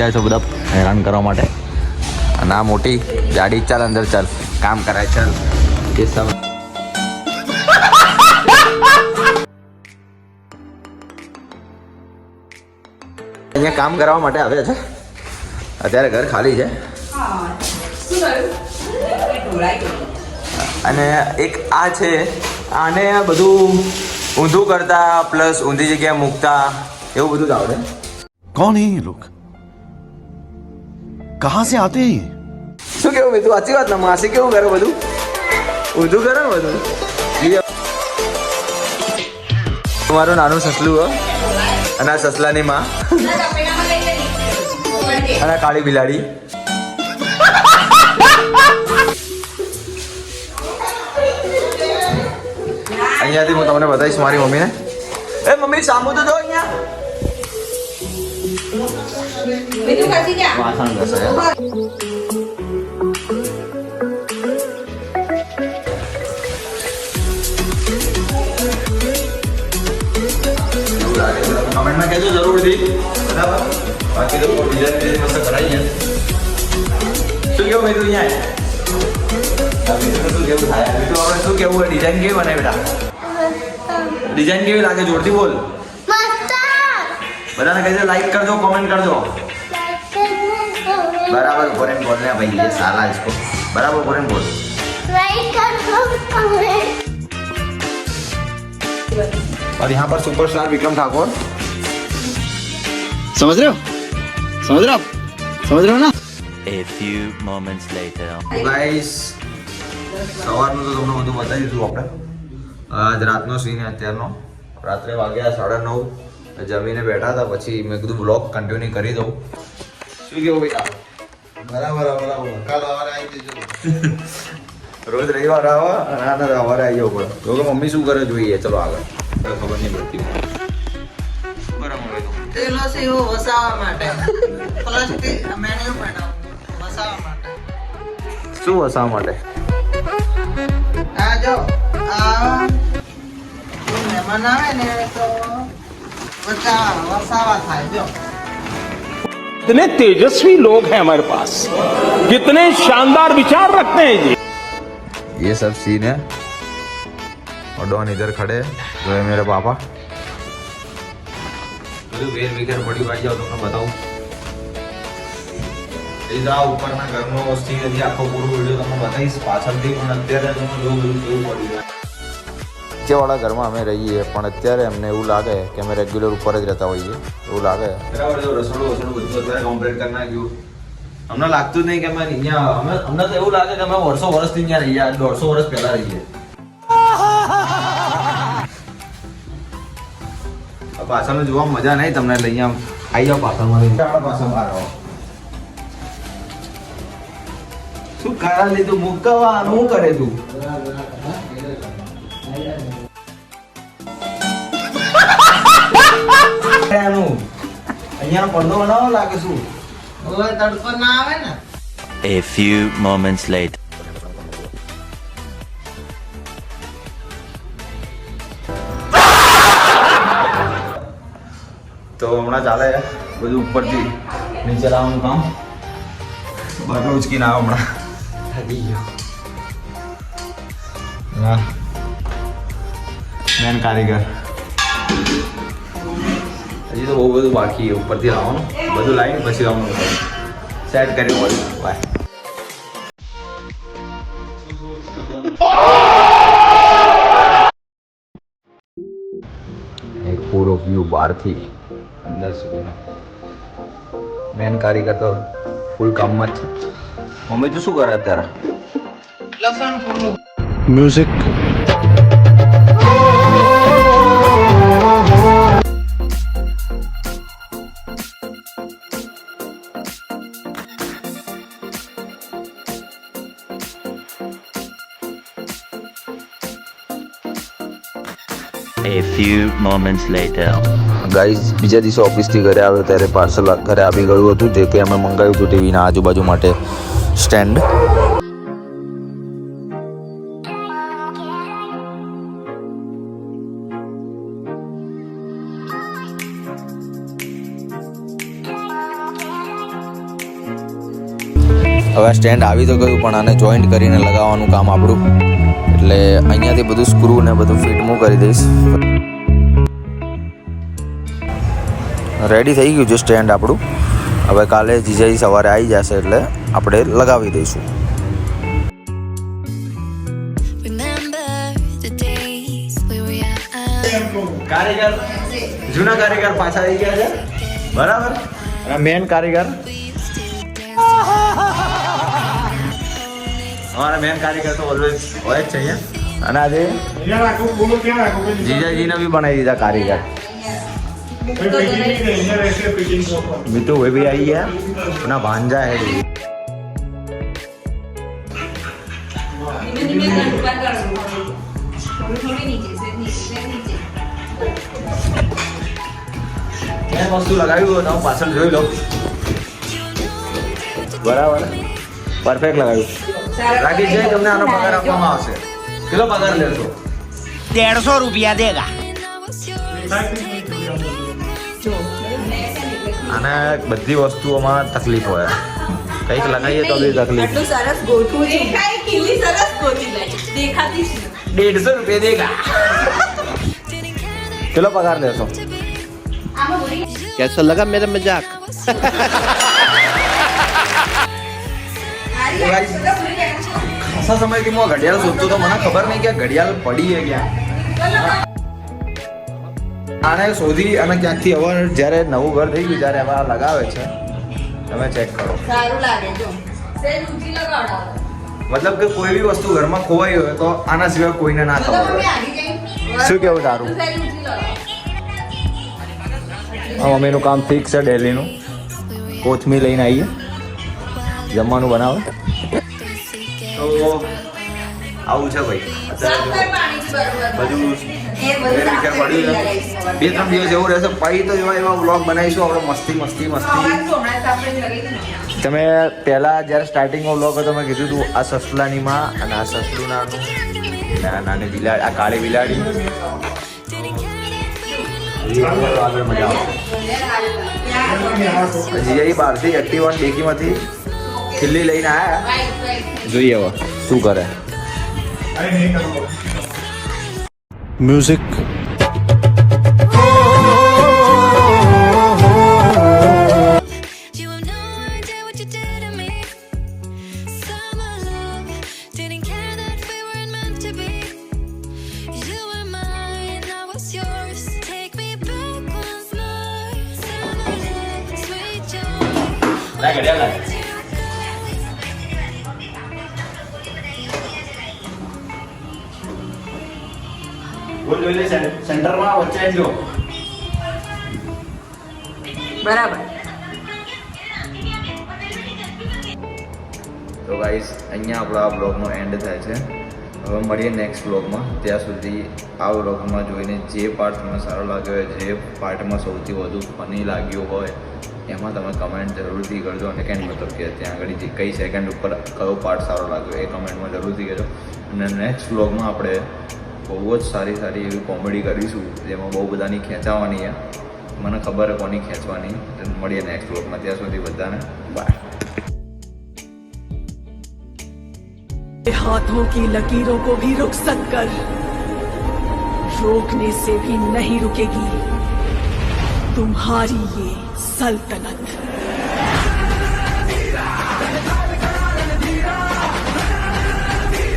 જાય છે બધા હેરાન કરવા માટે. અને આ મોટી ગાડી, ચાલ અંદર ચાલ, કામ કરાય ચાલ. એ સબ અહીંયા કામ કરવા માટે આવ્યા છે. અત્યારે ઘર ખાલી છે. અને એક આ છે, આને બધું ઊંધું કરતા પ્લસ ઊંધી જગ્યાએ મૂકતા એવું બધું જ આવડે. कौन है ये लोग, कहाँ से आते हैं? શું કેવું મેં તું સાચી વાત ના? માસી કેવું કરે બધું ઊંધું કરે ને બધું. તમારું નાનું સસલું હો, અને આ સસલાની માં, અને કાળી બિલાડી. અહીંયાથી હું તમને બતાવીશ મારી મમ્મીને. એ મમ્મી સામું તો જો અહીંયા. વાસણ ઘસે. કમેન્ટમાં કહેજો જરૂરથી, બરાબર? બાકી તો ડિઝાઇન મસ્ત કરાવીએ. શું કેવું મેં તું અહીંયા શું કેવું થાય? આપણે શું કેવું હોય? ડિઝાઇન કેવી બનાવી બેટા? ડિઝાઇન કેવી લાગે? જોરથી બોલ. બધાને કહેજો લાઈક કરજો, કોમેન્ટ કરજો. बराबर बोरेन बोलने भाई, ये साला इसको बराबर बोरेन बोल. और यहाँ पर सुपरस्टार विक्रम ठाकुर. समझ रहे हो, समझ रहे हो, समझ रहे हो ना? A few moments later. Guys, સવારનું તો તમને બધું બતાવી દીધું આપણે. આજ રાતનો સીન અત્યારનો. રાત્રે વાગ્યા 9:30. જમીને બેઠા હતા, પછી મેં કીધું બ્લોગ કન્ટિન્યુ કરી દઉં. શું કેવું ભાઈ? બરાબર બરાબર, કાલ સવારે આવી જજો. રોજ રવિવાર આવે અને આના સવારે આવી જવું પડે. જો કે મમ્મી શું કરે જોઈએ, ચલો આગળ. ખબર નહીં પડતી. બરાબર. તેલો છે એવો વસાવા માટે. પ્લાસ્ટિક મેન્યુ બનાવ વસાવા માટે. શું વસાવા માટે? આ જો આ મહેમાન આવે ને તો વસાવા થાય. જો कितने तेजस्वी लोग हैं हमारे पास, कितने शानदार विचार रखते हैं जी. ये सब सीन है. और डॉन इधर खड़े, जो है मेरे पापा. वेर विकेट पड़ी भाई, जाओ તમને બતાવું. એ ઉપરના ઘરનો સીન હજી આખો પૂરો વિડીયો તમને બતાવીશ પાછળથી. પણ અત્યારે તમે જો બધું કેવું પડી જાય. નીચેવાળા ઘરમાં અમે રહીએ, પણ અત્યારે અમને એવું લાગે કે અમે રેગ્યુલર ઉપર જ રહેતા હોઈએ એવું લાગે. બરાબર. જો રસોડું બધું અત્યારે કમ્પ્લીટ કરી નાખ્યું. અમને લાગતું જ નહીં કે અમે અહીંયા, અમને તો એવું લાગે કે અમે વર્ષોથી અહીંયા રહીએ. 150 વર્ષ પહેલા રહીએ. પાછળનું જોવા મજા નહીં તમને, એટલે અહીંયા આવી જાઓ પાછળમાં. પાછળ બહાર આવો. શું કરા લીધું? મૂકવાનું શું કરે તું? અહીંયા પડદો બનાવો લાગે શું? હવે તડકો ના આવે ને. A few moments later. તો હમણાં ચાલે બધું ઉપરથી નીચે લાવવાનું કામ. બાટલો ઉચકીને આવો હમણાં. થાકી ગયો. મેન કારીગર. હજી તો બહુ બધું બાકી ઉપરથી લાવવાનું. બધું લાવીને પછી લાવવાનું સેટ કરી પડે. બાય. એક પૂરો વ્યૂ બહારથી અંદર સુધીનો. મેન કારીગર તો ફૂલ કામમાં જ છે. મમ્મી તું શું કરે અત્યારે? લસણ ફૂલું music. A few moments later. Guys, બીજા દિવસે ઓફિસથી ઘરે આવ્યો ત્યારે પાર્સલ ઘરે આવી ગયું હતું, જે કે અમે મંગાવ્યું હતું ટીવીના આજુબાજુ માટે સ્ટેન્ડ. હવે આ સ્ટેન્ડ આવી તો ગયું, પણ આને જોઈન્ટ કરીને લગાવવાનું કામ આપણું. એટલે અહીંયાથી બધું સ્ક્રૂ ને બધું ફિટ હું કરી દઈશ. રેડી થઈ ગયું છે સ્ટેન્ડ આપણું. હવે કાલે જીજાજી સવારે આવી જશે એટલે આપણે લગાવી દઈશું. કારીગર, જૂના કારીગર પાછા આવી ગયા છે, બરાબર. અને મેન કારીગર અમારા મેન કારીગર તો ઓલવેઝ હોય જ છે અહીંયા. અને આજે જીજાજીને બી બનાવી દીધા કારીગર. मितू वे भी आई है अपना भांजा है. वस्तु लगाई हो तो पाछળ જોઈ લો. બરાબર, પરફેક્ટ લગાવ્યું. રાકેશ ભાઈ, તમને આનો પગાર આપવામાં આવશે. કેટલો પગાર લેશો? 150 રૂપિયા દેગા. અને બધી વસ્તુઓમાં તકલીફ હોય, કંઈક લગાવીએ તો બી તકલીફ. આટલું સરસ ગોઠવું છે. દેખાય કેવી સરસ ગોઠવી લાગી. દેખાતી જ નથી. 150 રૂપિયા દેગા. કેટલો પગાર લેશો? कैसा लगा मेरा मजाक? ખાસા સમયથી હું ઘડિયાળ શોધતો તો મને ખબર નહીં કે ઘડિયાળ પડી છે ક્યાં. આને શોધી અને ક્યાંકથી હવે જ્યારે નવું ઘર થઈ ગયું ત્યારે હવે આ લગાવે છે. તમે ચેક કરો. સારું લાગે જો. સેજ ઊંચી લગાવડાવો. મતલબ કે કોઈ બી વસ્તુ ઘરમાં ખોવાઈ હોય તો આના સિવાય કોઈને ના ખબર મમ્મી હોય. આગી જઈ. શું કેવું તારું? સેજ ઊંચી લગાવો. આ મમ્મીનું કામ ફિક્સ છે ડેલીનું. કોથમીર લઈને આવીએ, જમવાનું બનાવે. તો આવું છે ભાઈ. સાફ કર પાણીથી બરોબર. બધું એ બધું સાફ વિચાર કરી પડ્યું છે. 2-3 દિવસ એવું રહેશે, પછી તો એવા વ્લોગ બનાવીશું આપણે મસ્તી. હમણાં સાફ કરી લગાવી દીધું. તમે પહેલા જ્યારે સ્ટાર્ટિંગમાં વ્લોગ હતો મેં કીધું હતું આ સસલાની માં અને આ સસલું નાનું, આ નાની બિલાડી, આ કાળી બિલાડી. આગળ મજા આવે. જીજાજી બહારથી એક્ટિવા ડેકીમાંથી ખીલ્લી લઈને આવ્યા. જોઈએ હવે શું કરે. म्यूजिक. સેન્ટરમાં વચ્ચે જો. બરાબર. તો ગાઈસ, અહીંયા આપણો આ બ્લોગનો એન્ડ થાય છે. હવે મળીએ નેક્સ્ટ બ્લોગમાં. ત્યાં સુધી આ બ્લોગમાં જોઈને જે પાર્ટ તમને સારો લાગ્યો હોય, જે પાર્ટમાં સૌથી વધુ ફની લાગ્યું હોય, એમાં તમે કમેન્ટ જરૂરથી કરજો. અને સેકન્ડ મતલબ કે ત્યાં આગળ જે કઈ સેકન્ડ ઉપર કયો પાર્ટ સારો લાગ્યો એ કમેન્ટમાં જરૂરથી કહેજો. અને નેક્સ્ટ બ્લોગમાં આપણે બહુ જ સારી એવી કોમેડી કરીશું, જેમાં બહુ બધાની ખેંચાવાની છે. મને ખબર છે કોની ખેંચવાની. મળીએ નેક્સ્ટ બ્લોગમાં. ત્યાં સુધી બધાને બાય. हाथों की लकीरों को भी रुक सककर रोकने से भी नहीं रुकेगी तुम्हारी ये सल्तनत.